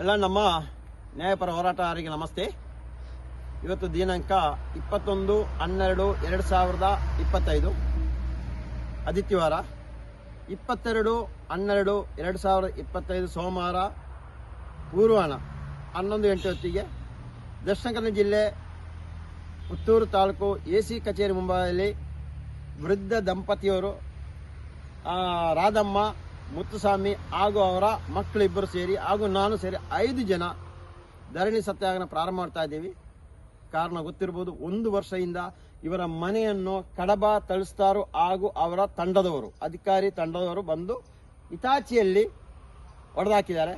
ಎಲ್ಲ ನಮ್ಮ ನ್ಯಾಯಪರ ಹೋರಾಟಗಾರರಿಗೆ ನಮಸ್ತೆ. ಇವತ್ತು ದಿನಾಂಕ 21/12/2025 ಆದಿತ್ಯವಾರ. 22/12/2025 ಸೋಮವಾರ ಪೂರ್ವಾಹ್ನ 11 ಗಂಟೆ ಹೊತ್ತಿಗೆ ದಕ್ಷಿಣ ಕನ್ನಡ ಜಿಲ್ಲೆ ಪುತ್ತೂರು ತಾಲೂಕು ಎಸಿ ಕಚೇರಿ ಮುಂಭಾಗದಲ್ಲಿ ವೃದ್ಧ ದಂಪತಿಯವರು ರಾಧಮ್ಮ ಮುತ್ತುಸ್ವಾಮಿ ಹಾಗೂ ಅವರ ಮಕ್ಕಳಿಬ್ಬರು ಸೇರಿ ಹಾಗೂ ನಾನು ಸೇರಿ 5 ಜನ ಧರಣಿ ಸತ್ಯಾಗ್ರಹ ಪ್ರಾರಂಭ ಮಾಡ್ತಾ ಇದ್ದೀವಿ. ಕಾರಣ ಗೊತ್ತಿರ್ಬೋದು, 1 ವರ್ಷದಿಂದ ಇವರ ಮನೆಯನ್ನು ಕಡಬ ತಳಿಸ್ತಾರು ಹಾಗೂ ಅವರ ತಂಡದವರು ಅಧಿಕಾರಿ ತಂಡದವರು ಬಂದು ಇತಾಚಿಯಲ್ಲಿ ಹೊಡೆದಾಕಿದ್ದಾರೆ.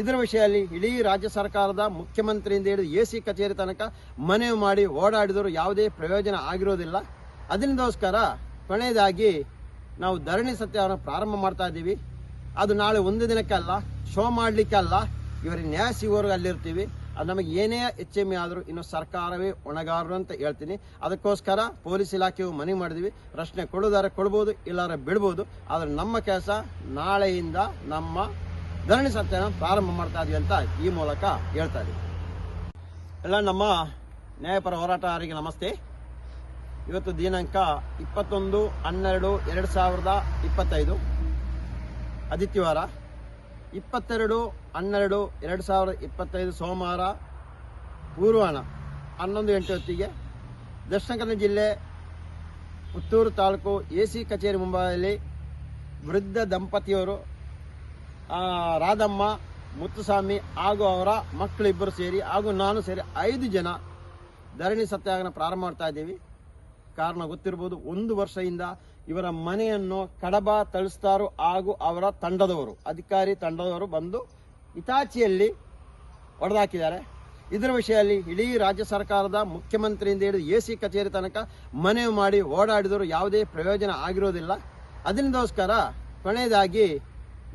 ಇದರ ವಿಷಯದಲ್ಲಿ ಇಡೀ ರಾಜ್ಯ ಸರ್ಕಾರದ ಮುಖ್ಯಮಂತ್ರಿಯಿಂದ ಹಿಡಿದು ಎಸಿ ಕಚೇರಿ ತನಕ ಮನವಿ ಮಾಡಿ ಓಡಾಡಿದರೂ ಯಾವುದೇ ಪ್ರಯೋಜನ ಆಗಿರೋದಿಲ್ಲ. ಅದರಿಂದೋಸ್ಕರ ಕೊನೆಯದಾಗಿ ನಾವು ಧರಣಿ ಸತ್ಯಾಗ್ರಹ ಪ್ರಾರಂಭ ಮಾಡ್ತಾ ಇದ್ದೀವಿ. ಅದು ನಾಳೆ ಒಂದು ದಿನಕ್ಕಲ್ಲ, ಶೋ ಮಾಡಲಿಕ್ಕೆ ಅಲ್ಲ, ಇವರಿಗೆ ನ್ಯಾಯ ಸಿಗೋವರೆಗೂ ಅಲ್ಲಿರ್ತೀವಿ. ಅದು ನಮಗೆ ಏನೇ HME ಆದರೂ ಇನ್ನು ಸರ್ಕಾರವೇ ಹೊಣೆಗಾರರು ಅಂತ ಹೇಳ್ತೀನಿ. ಅದಕ್ಕೋಸ್ಕರ ಪೊಲೀಸ್ ಇಲಾಖೆಯು ಮನವಿ ಮಾಡಿದ್ವಿ. ಪ್ರಶ್ನೆ ಕೊಡೋದಾರೆ ಕೊಡ್ಬೋದು, ಇಲ್ಲಾರ ಬಿಡ್ಬೋದು. ಆದರೆ ನಮ್ಮ ಕೆಲಸ ನಾಳೆಯಿಂದ ನಮ್ಮ ಧರಣಿ ಸತ್ಯಾಗ್ರಹ ಪ್ರಾರಂಭ ಮಾಡ್ತಾ ಇದೀವಿ ಅಂತ ಈ ಮೂಲಕ ಹೇಳ್ತಾ ಇದೀವಿ. ಎಲ್ಲ ನಮ್ಮ ನ್ಯಾಯಪರ ಹೋರಾಟಗಾರರಿಗೆ ನಮಸ್ತೆ. ಇವತ್ತು ದಿನಾಂಕ 21/12/2025 ಆದಿತ್ಯವಾರ. 22/12/2025 ಸೋಮವಾರ ಪೂರ್ವಾಹ್ನ 11 ಗಂಟೆ ಹೊತ್ತಿಗೆ ದಕ್ಷಿಣ ಕನ್ನಡ ಜಿಲ್ಲೆ ಪುತ್ತೂರು ತಾಲೂಕು ಎಸಿ ಕಚೇರಿ ಮುಂಭಾಗದಲ್ಲಿ ವೃದ್ಧ ದಂಪತಿಯವರು ರಾಧಮ್ಮ ಮುತ್ತುಸ್ವಾಮಿ ಹಾಗೂ ಅವರ ಮಕ್ಕಳಿಬ್ಬರು ಸೇರಿ ಹಾಗೂ ನಾನು ಸೇರಿ 5 ಜನ ಧರಣಿ ಸತ್ಯಾಗ್ರಹ ಪ್ರಾರಂಭ ಮಾಡ್ತಾ ಇದ್ದೀವಿ. ಕಾರಣ ಗೊತ್ತಿರ್ಬೋದು, 1 ವರ್ಷದಿಂದ ಇವರ ಮನೆಯನ್ನು ಕಡಬ ತಳಿಸ್ತಾರು ಹಾಗೂ ಅವರ ತಂಡದವರು ಅಧಿಕಾರಿ ತಂಡದವರು ಬಂದು ಇತಾಚಿಯಲ್ಲಿ ಹೊಡೆದಾಕಿದ್ದಾರೆ. ಇದರ ವಿಷಯದಲ್ಲಿ ಇಡೀ ರಾಜ್ಯ ಸರ್ಕಾರದ ಮುಖ್ಯಮಂತ್ರಿಯಿಂದ ಹಿಡಿದು ಎಸಿ ಕಚೇರಿ ತನಕ ಮನವಿ ಮಾಡಿ ಓಡಾಡಿದರೂ ಯಾವುದೇ ಪ್ರಯೋಜನ ಆಗಿರೋದಿಲ್ಲ. ಅದರಿಂದೋಸ್ಕರ ಕೊನೆಯದಾಗಿ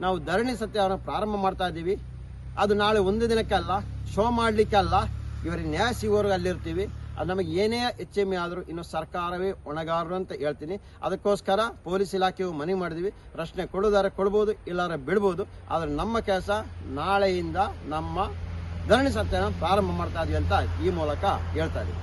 ನಾವು ಧರಣಿ ಸತ್ಯಾಗ್ರಹ ಪ್ರಾರಂಭ ಮಾಡ್ತಾ ಇದ್ದೀವಿ. ಅದು ನಾಳೆ ಒಂದು ದಿನಕ್ಕಲ್ಲ, ಶೋ ಮಾಡಲಿಕ್ಕೆ ಅಲ್ಲ, ಇವರಿಗೆ ನ್ಯಾಯ ಸಿಗೋವರೆಗೂ ಅಲ್ಲಿರ್ತೀವಿ. ಅದು ನಮಗೆ ಏನೇ HME ಆದರೂ ಇನ್ನು ಸರ್ಕಾರವೇ ಹೊಣೆಗಾರರು ಅಂತ ಹೇಳ್ತೀನಿ. ಅದಕ್ಕೋಸ್ಕರ ಪೊಲೀಸ್ ಇಲಾಖೆಯು ಮನವಿ ಮಾಡಿದ್ವಿ. ಪ್ರಶ್ನೆ ಕೊಡೋದಾರೆ ಕೊಡ್ಬೋದು, ಇಲ್ಲಾರ ಬಿಡ್ಬೋದು. ಆದರೆ ನಮ್ಮ ಕೆಲಸ ನಾಳೆಯಿಂದ ನಮ್ಮ ಧರಣಿ ಸತ್ಯಾಗ್ರಹ ಪ್ರಾರಂಭ ಮಾಡ್ತಾ ಇದೀವಿ ಅಂತ ಈ ಮೂಲಕ ಹೇಳ್ತಾ ಇದೀವಿ.